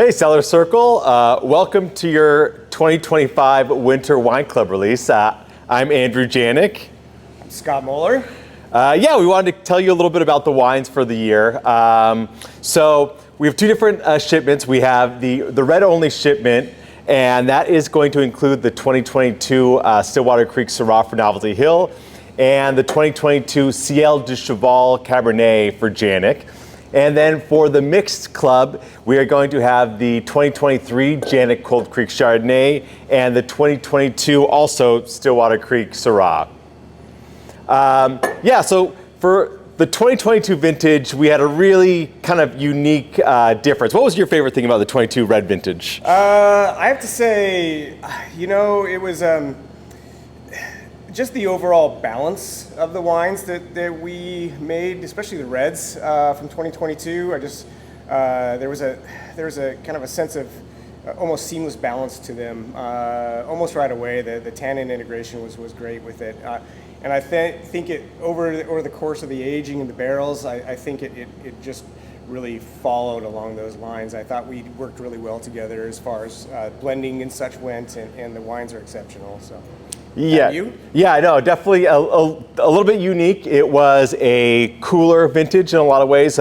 Hey, Cellar Circle. Welcome to your 2025 Winter Wine Club release. I'm Andrew Januik. Scott Moeller. We wanted to tell you a little bit about the wines for the year. So we have two different shipments. We have the red-only shipment, and that is going to include the 2022 Stillwater Creek Syrah for Novelty Hill and the 2022 Ciel de Cheval Cabernet for Januik. And then for the mixed club, we are going to have the 2023 Januik Cold Creek Chardonnay and the 2022 also Stillwater Creek Syrah. So for the 2022 vintage, we had a really kind of unique difference. What was your favorite thing about the 22 red vintage? I have to say, it was just the overall balance of the wines that we made, especially the reds from 2022. There was a kind of a sense of almost seamless balance to them almost right away. The tannin integration was great with it. And I think it over the course of the aging in the barrels, I think it just really followed along those lines. I thought we worked really well together as far as blending and such went, and the wines are exceptional. So. I know, definitely a little bit unique. It was a cooler vintage in a lot of ways.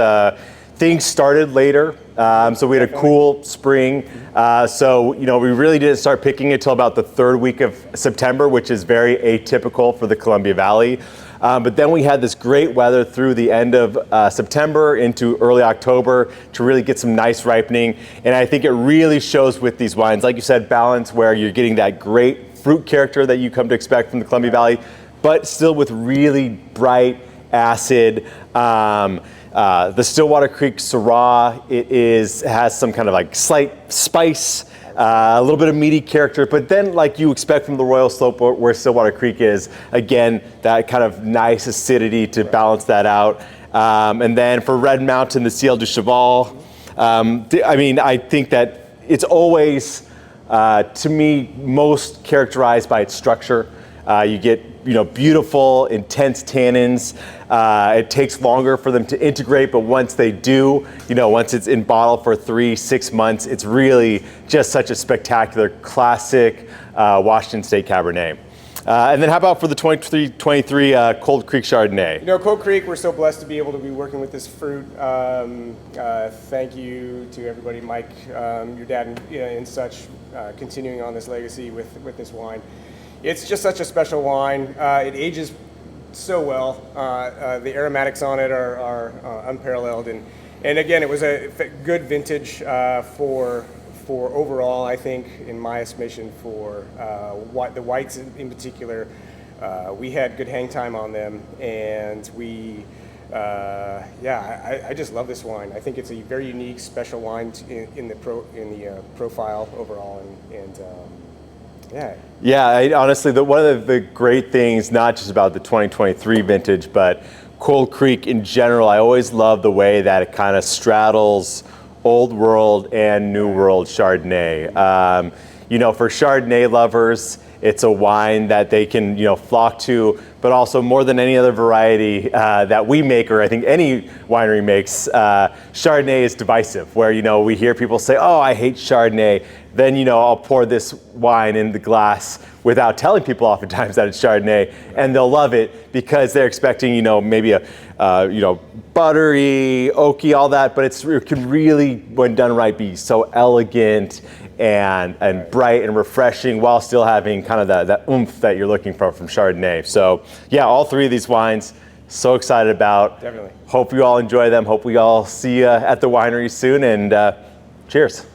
Things started later, so we had a cool spring. We really didn't start picking it till about the third week of September, which is very atypical for the Columbia Valley. But then we had this great weather through the end of September into early October to really get some nice ripening. And I think it really shows with these wines, like you said, balance, where you're getting that great fruit character that you come to expect from the Columbia Valley, but still with really bright acid. The Stillwater Creek Syrah, has some kind of like slight spice, a little bit of meaty character, but then like you expect from the Royal Slope where Stillwater Creek is, again, that kind of nice acidity to balance that out. And then for Red Mountain, the Ciel de Cheval, I think that it's always, to me, most characterized by its structure. You get beautiful, intense tannins. It takes longer for them to integrate, but once they do, once it's in bottle for 3-6 months, it's really just such a spectacular, classic Washington State Cabernet. And then how about for the 23 Cold Creek Chardonnay? Cold Creek, we're so blessed to be able to be working with this fruit. Thank you to everybody, Mike, your dad, and such, continuing on this legacy with this wine. It's just such a special wine. It ages so well. The aromatics on it are unparalleled, and again, it was a good vintage for overall. I think, in my estimation, for the whites in particular, we had good hang time on them, and I just love this wine. I think it's a very unique, special wine in the profile overall, honestly, one of the great things, not just about the 2023 vintage, but Cold Creek in general, I always love the way that it kind of straddles Old World and New World Chardonnay. For Chardonnay lovers, it's a wine that they can, flock to, but also more than any other variety that we make, or I think any winery makes, Chardonnay is divisive, where, we hear people say, oh, I hate Chardonnay. Then, I'll pour this wine in the glass without telling people oftentimes that it's Chardonnay, and they'll love it because they're expecting, maybe a, buttery, oaky, all that, but it can really, when done right, be so elegant and bright and refreshing while still having kind of that oomph that you're looking for from Chardonnay. So, all three of these wines, so excited about. Definitely. Hope you all enjoy them. Hope we all see you at the winery soon, and cheers.